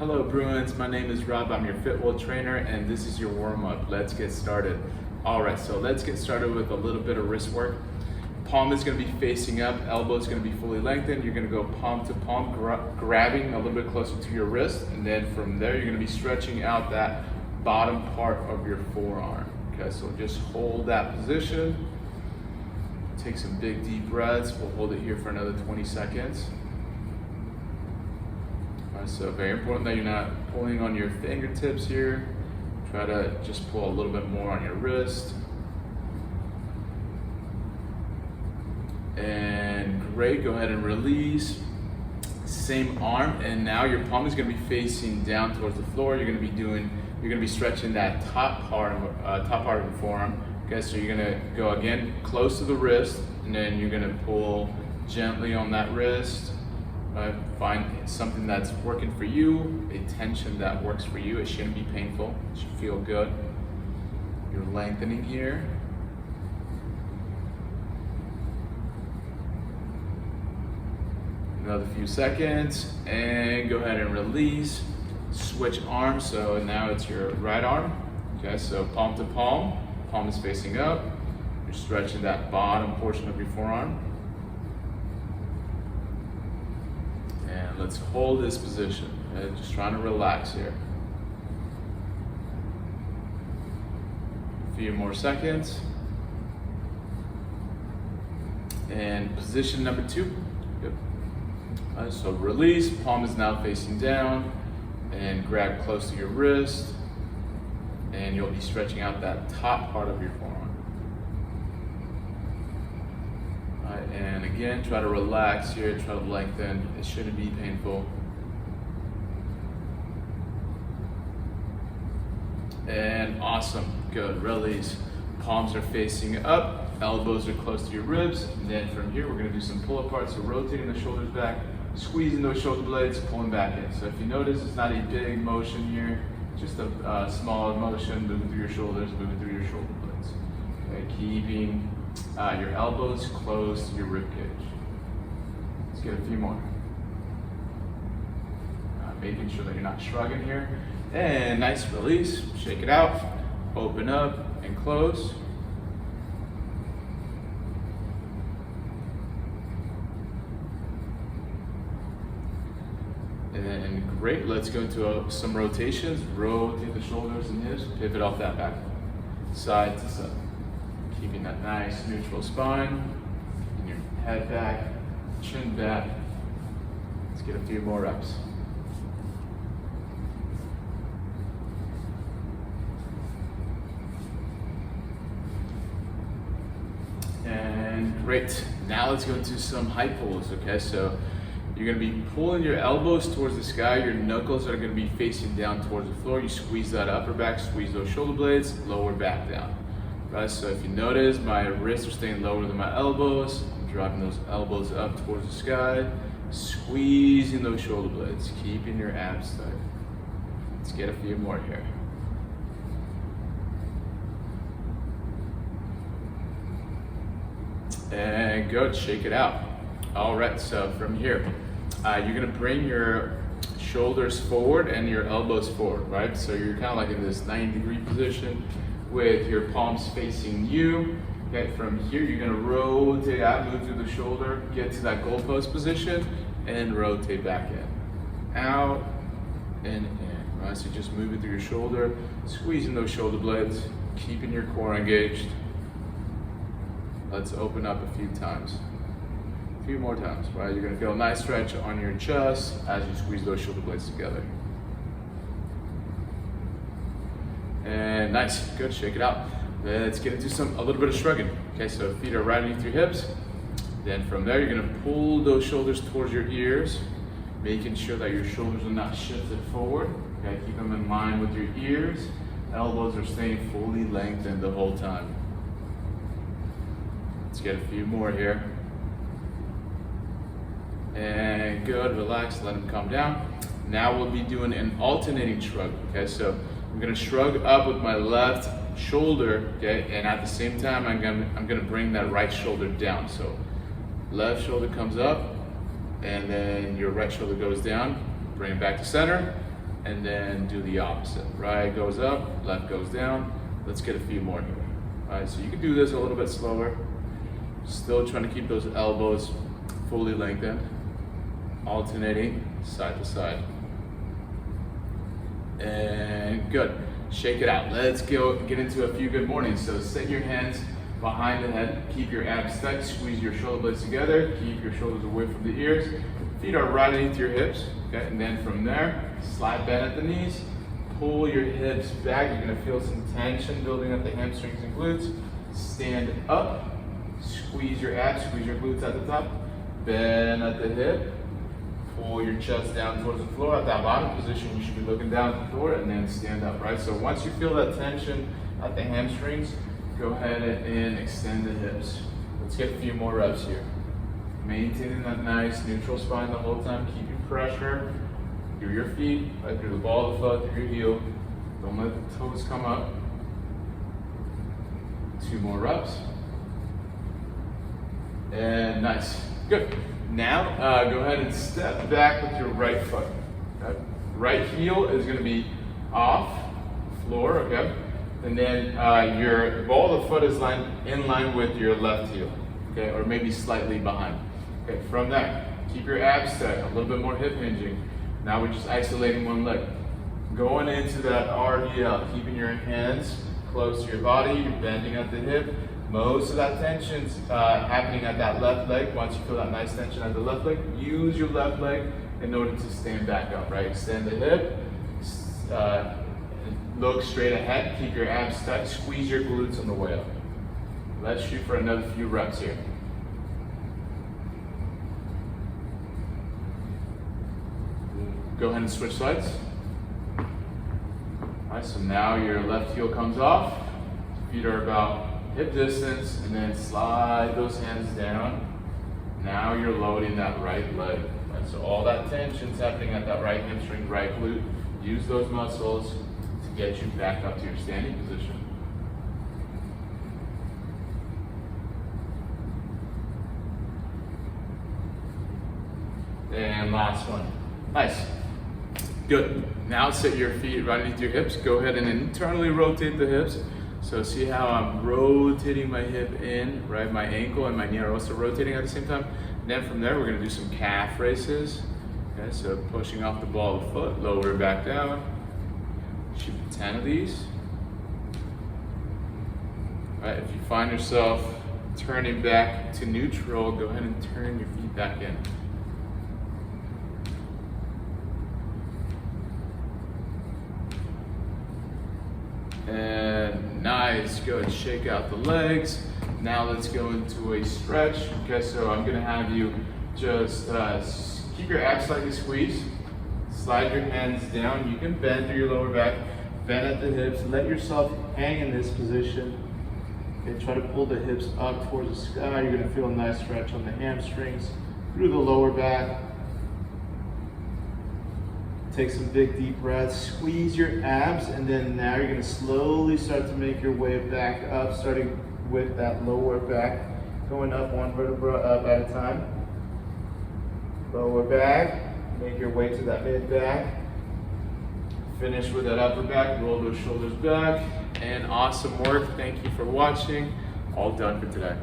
Hello Bruins, my name is Rob, I'm your FitWell trainer and this is your warm-up. Let's get started. Alright, so let's get started with a little bit of wrist work. Palm is going to be facing up, elbow is going to be fully lengthened. You're going to go palm to palm, grabbing a little bit closer to your wrist, and then from there you're going to be stretching out that bottom part of your forearm. Okay, so just hold that position. Take some big deep breaths. We'll hold it here for another 20 seconds. So very important that you're not pulling on your fingertips here. Try to just pull a little bit more on your wrist. And great, go ahead and release. Same arm, and now your palm is gonna be facing down towards the floor. You're gonna be stretching that top part of your forearm. Okay, so you're gonna go again close to the wrist, and then you're gonna pull gently on that wrist. Find something that's working for you, a tension that works for you. It shouldn't be painful, it should feel good. You're lengthening here. Another few seconds, and go ahead and release. Switch arms, so now it's your right arm. Okay, so palm to palm, palm is facing up. You're stretching that bottom portion of your forearm. And let's hold this position. Okay? Just trying to relax here. A few more seconds. And position number 2. Good. So release, palm is now facing down, and grab close to your wrist, and you'll be stretching out that top part of your forearm. And again, try to relax here, try to lengthen. It shouldn't be painful. And awesome, good, release. Palms are facing up, elbows are close to your ribs. And then from here, we're gonna do some pull apart. So rotating the shoulders back, squeezing those shoulder blades, pulling back in. So if you notice, it's not a big motion here, just a small motion, moving through your shoulders, moving through your shoulder blades. Okay, keeping your elbows close to your rib cage. Let's get a few more. Making sure that you're not shrugging here. And nice release, shake it out, open up and close. And great, let's go into some rotations. Rotate the shoulders and hips, pivot off that back, side to side. Keeping that nice neutral spine, keeping your head back, chin back. Let's get a few more reps. And great, now let's go into some high pulls, okay? So you're gonna be pulling your elbows towards the sky, your knuckles are gonna be facing down towards the floor. You squeeze that upper back, squeeze those shoulder blades, lower back down. Right, so if you notice, my wrists are staying lower than my elbows. I'm driving those elbows up towards the sky, squeezing those shoulder blades, keeping your abs tight. Let's get a few more here. And good, shake it out. All right, so from here, you're gonna bring your shoulders forward and your elbows forward, right? So you're kind of like in this 90-degree position with your palms facing you. Okay, from here, you're gonna rotate out, move through the shoulder, get to that goalpost position, and rotate back in. Out and in, right? So just moving through your shoulder, squeezing those shoulder blades, keeping your core engaged. Let's open up a few times. A few more times, right? You're gonna feel a nice stretch on your chest as you squeeze those shoulder blades together. And nice, good, shake it out. Let's get into a little bit of shrugging. Okay, so feet are right underneath your hips. Then from there, you're gonna pull those shoulders towards your ears, making sure that your shoulders are not shifted forward. Okay, keep them in line with your ears. Elbows are staying fully lengthened the whole time. Let's get a few more here. And good, relax, let them come down. Now we'll be doing an alternating shrug, okay? So I'm gonna shrug up with my left shoulder, okay? And at the same time, I'm gonna bring that right shoulder down. So left shoulder comes up, and then your right shoulder goes down. Bring it back to center, and then do the opposite. Right goes up, left goes down. Let's get a few more here. All right, so you can do this a little bit slower. Still trying to keep those elbows fully lengthened, alternating side to side. And good. Shake it out. Let's go get into a few good mornings. So set your hands behind the head. Keep your abs tight. Squeeze your shoulder blades together. Keep your shoulders away from the ears. Feet are right underneath your hips. Okay, and then from there, slide bend at the knees. Pull your hips back. You're gonna feel some tension building up the hamstrings and glutes. Stand up. Squeeze your abs. Squeeze your glutes at the top. Bend at the hip. Pull your chest down towards the floor. At that bottom position, you should be looking down at the floor and then stand up, right? So once you feel that tension at the hamstrings, go ahead and extend the hips. Let's get a few more reps here. Maintaining that nice neutral spine the whole time. Keeping pressure through your feet, right through the ball of the foot, through your heel. Don't let the toes come up. 2 more reps. And nice. Good. Now, go ahead and step back with your right foot. Okay? Right heel is going to be off floor, okay? And then your ball of the foot is in line with your left heel, okay? Or maybe slightly behind. Okay, from there, keep your abs tight, a little bit more hip hinging. Now we're just isolating one leg. Going into that RDL, keeping your hands close to your body, you're bending at the hip. Most of that tension's happening at that left leg. Once you feel that nice tension at the left leg, use your left leg in order to stand back up, right? Extend the hip, look straight ahead, keep your abs tight, squeeze your glutes on the way up. Let's shoot for another few reps here. Go ahead and switch sides. All right, so now your left heel comes off, feet are about hip distance, and then slide those hands down. Now you're loading that right leg. Right? So all that tension's happening at that right hamstring, right glute. Use those muscles to get you back up to your standing position. And last one. Nice. Good. Now sit your feet right underneath your hips. Go ahead and internally rotate the hips. So see how I'm rotating my hip in, right? My ankle and my knee are also rotating at the same time. And then from there, we're gonna do some calf raises. Okay, so pushing off the ball of the foot, lower back down. Shoot 10 of these. All right, if you find yourself turning back to neutral, go ahead and turn your feet back in. And nice, good. Shake out the legs. Now let's go into a stretch. Okay, so I'm gonna have you just keep your abs slightly squeezed. Slide your hands down. You can bend through your lower back, bend at the hips. Let yourself hang in this position. Okay, try to pull the hips up towards the sky. You're gonna feel a nice stretch on the hamstrings, through the lower back. Take some big deep breaths, squeeze your abs, and then now you're gonna slowly start to make your way back up, starting with that lower back, going up one vertebra up at a time. Lower back, make your way to that mid back. Finish with that upper back, roll those shoulders back, and awesome work. Thank you for watching. All done for today.